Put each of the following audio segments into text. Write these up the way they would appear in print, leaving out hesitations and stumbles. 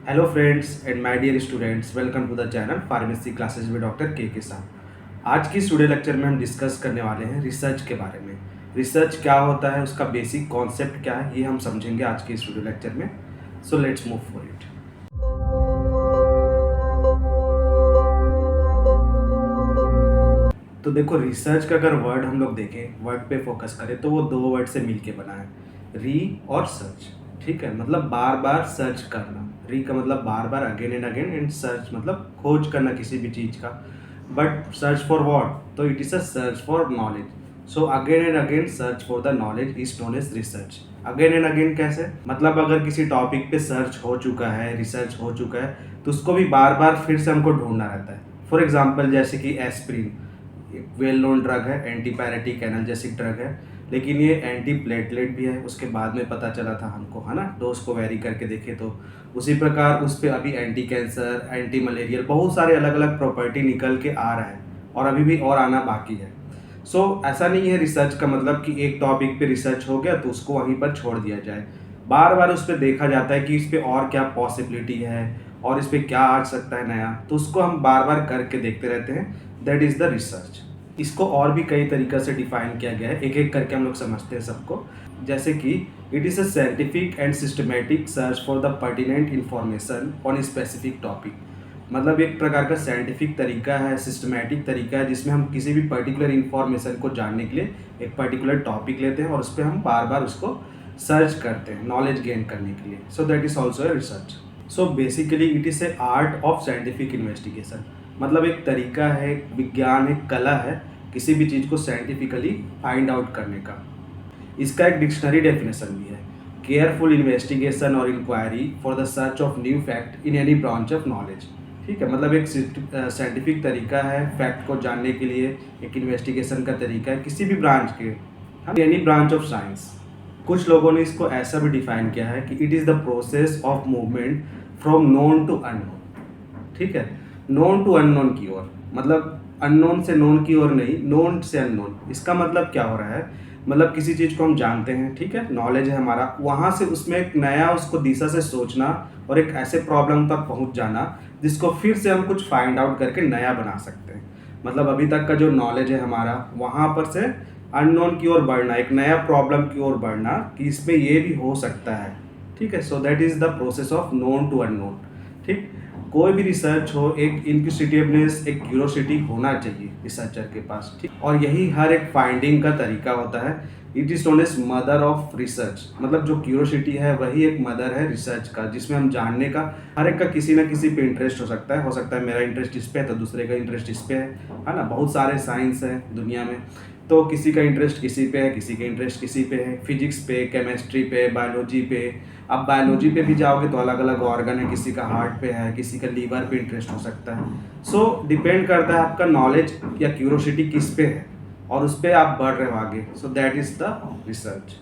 Hello friends and my dear students, welcome to the channel pharmacy classes with doctor के साथ। आज की studio lecture में हम डिस्कस करने वाले हैं रिसर्च के बारे में। रिसर्च क्या होता है, उसका बेसिक कॉन्सेप्ट क्या है, ये हम समझेंगे आज के स्टूडियो लेक्चर में। So let's move for it. तो देखो, रिसर्च का अगर वर्ड हम लोग देखें, वर्ड पे फोकस करें तो वो दो वर्ड से मिलके बना है, री और सर्च। ठीक है, मतलब बार बार सर्च करना। री का मतलब बार बार, again and again, and search मतलब खोज करना किसी भी चीज़ का। बट सर्च फॉर व्हाट, तो it is a search for knowledge. So again and again search for the knowledge is known as research. Again and again कैसे, मतलब अगर किसी टॉपिक पे सर्च हो चुका है, रिसर्च हो चुका है, तो उसको भी बार बार फिर से हमको ढूंढना रहता है। फॉर एग्जाम्पल जैसे कि एस्प्रिन एक वेल नोन ड्रग है, एंटीपायरेटिक एनाल्जेसिक ड्रग है, लेकिन ये एंटी प्लेटलेट भी है। उसके बाद में पता चला था हमको, है ना, डोज को वेरी करके देखे तो उसी प्रकार उस पर अभी एंटी कैंसर, एंटी मलेरियल, बहुत सारे अलग अलग प्रॉपर्टी निकल के आ रहा है और अभी भी और आना बाकी है। ऐसा नहीं है रिसर्च का मतलब कि एक टॉपिक पे रिसर्च हो गया तो उसको वहीं पर छोड़ दिया जाए। बार बार उस पर देखा जाता है कि इस पर और क्या पॉसिबिलिटी है और इस पर क्या आ सकता है नया, तो उसको हम बार बार करके देखते रहते हैं। That is the research. इसको और भी कई तरीक़ा से डिफाइन किया गया है, एक एक करके हम लोग समझते हैं सबको। जैसे कि it is a scientific and systematic search for the pertinent information on specific topic. मतलब एक प्रकार का साइंटिफिक तरीका है, सिस्टमेटिक तरीका है, जिसमें हम किसी भी पर्टिकुलर इंफॉर्मेशन को जानने के लिए एक पर्टिकुलर टॉपिक लेते हैं और उस पर हम बार बार उसको सर्च करते हैं नॉलेज गेन करने के लिए। सो that is also a research. So basically it is a art of scientific investigation. मतलब एक तरीका है, एक विज्ञान, एक कला है किसी भी चीज़ को साइंटिफिकली फाइंड आउट करने का। इसका एक डिक्शनरी डेफिनेशन भी है, केयरफुल इन्वेस्टिगेशन और enquiry for the search of new fact in any branch of knowledge. ठीक है, मतलब एक साइंटिफिक तरीका है फैक्ट को जानने के लिए, एक इन्वेस्टिगेशन का तरीका है किसी भी ब्रांच के, एनी ब्रांच ऑफ साइंस। कुछ लोगों ने इसको ऐसा भी डिफाइन किया है कि it is the process of movement from known to unknown. ठीक है, नोन टू अननोन की ओर, मतलब अननोन से नोन की ओर नहीं, नोन से अननोन। इसका मतलब क्या हो रहा है, मतलब किसी चीज़ को हम जानते हैं, ठीक है, नॉलेज है हमारा, वहाँ से उसमें एक नया उसको दिशा से सोचना और एक ऐसे प्रॉब्लम तक पहुँच जाना जिसको फिर से हम कुछ फाइंड आउट करके नया बना सकते हैं। मतलब अभी तक का जो नॉलेज है हमारा, वहाँ पर से अननोन की ओर बढ़ना, एक नया प्रॉब्लम की ओर बढ़ना कि इसमें ये भी हो सकता है। ठीक है, so that is the process of known to unknown. ठीक, कोई भी रिसर्च हो, एक इंक्विजिटिवनेस, एक क्यूरोसिटी होना चाहिए रिसर्चर के पास। ठीक, और यही हर एक फाइंडिंग का तरीका होता है। It is known as mother of research. मतलब जो क्यूरोसिटी है वही एक मदर है रिसर्च का, जिसमें हम जानने का, हर एक का किसी ना किसी पे इंटरेस्ट हो सकता है मेरा इंटरेस्ट इस पे है तो दूसरे का इंटरेस्ट इस पे है ना। बहुत सारे साइंस हैं दुनिया में, तो किसी का इंटरेस्ट किसी पे है, किसी का इंटरेस्ट किसी पे है, फिजिक्स पे, केमिस्ट्री पे, बायोलॉजी पे। अब बायोलॉजी पे भी जाओगे तो अलग अलग ऑर्गन है, किसी का हार्ट पे है, किसी का लीवर पे इंटरेस्ट हो सकता है। सो डिपेंड करता है आपका नॉलेज या क्यूरोसिटी किस पे है और उस पर आप बढ़ रहे हो आगे। सो दैट इज़ द रिसर्च।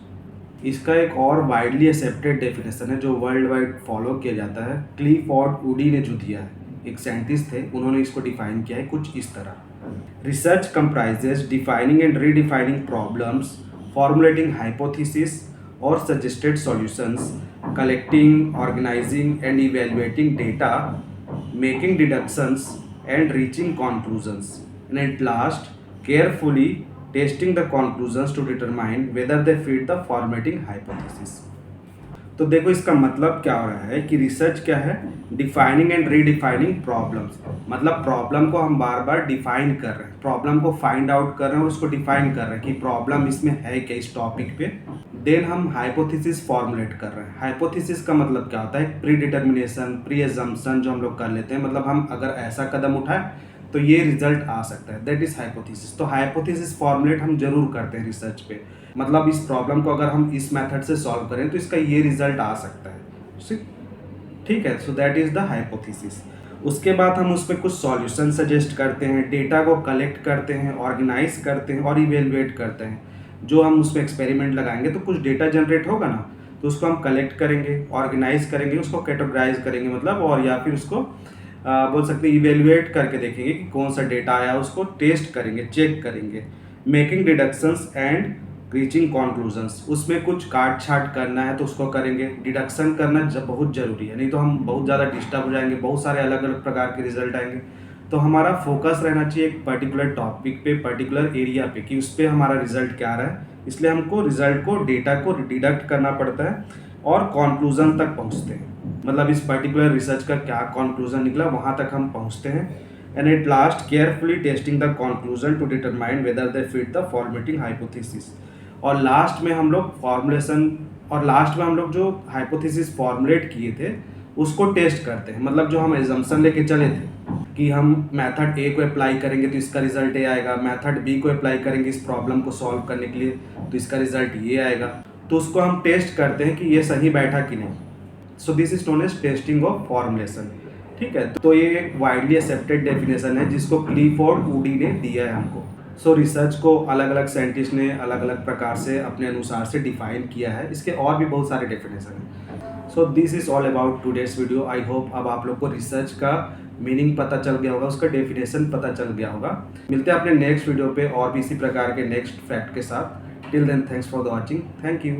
इसका एक और वाइडली एक्सेप्टेड डेफिनेशन है जो वर्ल्ड वाइड फॉलो किया जाता है, क्लिफोर्ड वुडी ने जो दिया है, एक साइंटिस्ट थे, उन्होंने इसको डिफाइन किया है कुछ इस तरह। Research comprises defining and redefining problems, formulating hypotheses or suggested solutions, collecting, organizing and evaluating data, making deductions and reaching conclusions, and at last, carefully testing the conclusions to determine whether they fit the formatting hypothesis. तो देखो इसका मतलब क्या हो रहा है कि research क्या है, डिफाइनिंग एंड रीडिफाइनिंग प्रॉब्लम्स। मतलब प्रॉब्लम को हम बार बार डिफाइन कर रहे हैं, प्रॉब्लम को फाइंड आउट कर रहे हैं और उसको डिफाइन कर रहे हैं कि प्रॉब्लम इसमें है क्या इस टॉपिक पे। देन हम हाइपोथेसिस फॉर्मुलेट कर रहे हैं। हाइपोथेसिस का मतलब क्या होता है, प्री डिटर्मिनेशन, प्री एजम्पशन जो हम लोग कर लेते हैं, मतलब हम अगर ऐसा कदम उठाएं तो ये रिजल्ट आ सकता है, दैट इज हाइपोथेसिस। तो हाइपोथेसिस फॉर्मुलेट हम जरूर करते हैं रिसर्च पे, मतलब इस प्रॉब्लम को अगर हम इस मेथड से सॉल्व करें तो इसका ये रिजल्ट आ सकता है। ठीक है, so that is the hypothesis. उसके बाद हम उस पर कुछ सॉल्यूशन सजेस्ट करते हैं, डेटा को कलेक्ट करते हैं, ऑर्गेनाइज करते हैं और इवेलुएट करते हैं। जो हम उस पर एक्सपेरिमेंट लगाएंगे तो कुछ डेटा जनरेट होगा ना, तो उसको हम कलेक्ट करेंगे, ऑर्गेनाइज करेंगे, उसको कैटेगराइज करेंगे, मतलब, और या फिर उसको बोल सकते हैं इवेलुएट करके देखेंगे कि कौन सा डेटा आया, उसको टेस्ट करेंगे, चेक करेंगे, making deductions and reaching conclusions, उसमें कुछ काट छाट करना है तो उसको करेंगे। डिडक्शन करना जब बहुत ज़रूरी है, नहीं तो हम बहुत ज़्यादा डिस्टर्ब हो जाएंगे, बहुत सारे अलग अलग प्रकार के रिजल्ट आएंगे। तो हमारा फोकस रहना चाहिए एक पर्टिकुलर टॉपिक पे, पर्टिकुलर एरिया पे, कि उस पर हमारा रिजल्ट क्या आ रहा है। इसलिए हमको रिजल्ट को, डेटा को डिडक्ट करना पड़ता है और कॉन्क्लूज़न तक पहुँचते हैं। मतलब इस पर्टिकुलर रिसर्च का क्या कॉन्क्लूज़न निकला, वहाँ तक हम पहुँचते हैं। And at last carefully testing the conclusion to determine whether they fit the formatting hypothesis. और लास्ट में हम लोग फॉर्मुलेशन, और लास्ट में हम लोग जो हाइपोथेसिस फॉर्मुलेट किए थे उसको टेस्ट करते हैं। मतलब जो हम एजम्पशन लेके चले थे कि हम मेथड ए को अप्लाई करेंगे तो इसका रिजल्ट ए आएगा, मेथड बी को अप्लाई करेंगे इस प्रॉब्लम को सॉल्व करने के लिए तो इसका रिजल्ट ये आएगा, तो उसको हम टेस्ट करते हैं कि ये सही बैठा कि नहीं। So this is known as testing of formulation. ठीक है, तो ये एक वाइडली एक्सेप्टेड डेफिनेशन है जिसको क्लीफोर्ड वुडी ने दिया है हमको। सो रिसर्च को अलग अलग साइंटिस्ट ने अलग अलग प्रकार से अपने अनुसार से डिफाइन किया है, इसके और भी बहुत सारे डेफिनेशन हैं। सो this is all about today's video. I hope अब आप लोग को रिसर्च का मीनिंग पता चल गया होगा, उसका डेफिनेशन पता चल गया होगा। मिलते हैं अपने नेक्स्ट वीडियो पे और भी इसी प्रकार के नेक्स्ट फैक्ट के साथ। Till then, thanks for the watching, thank you.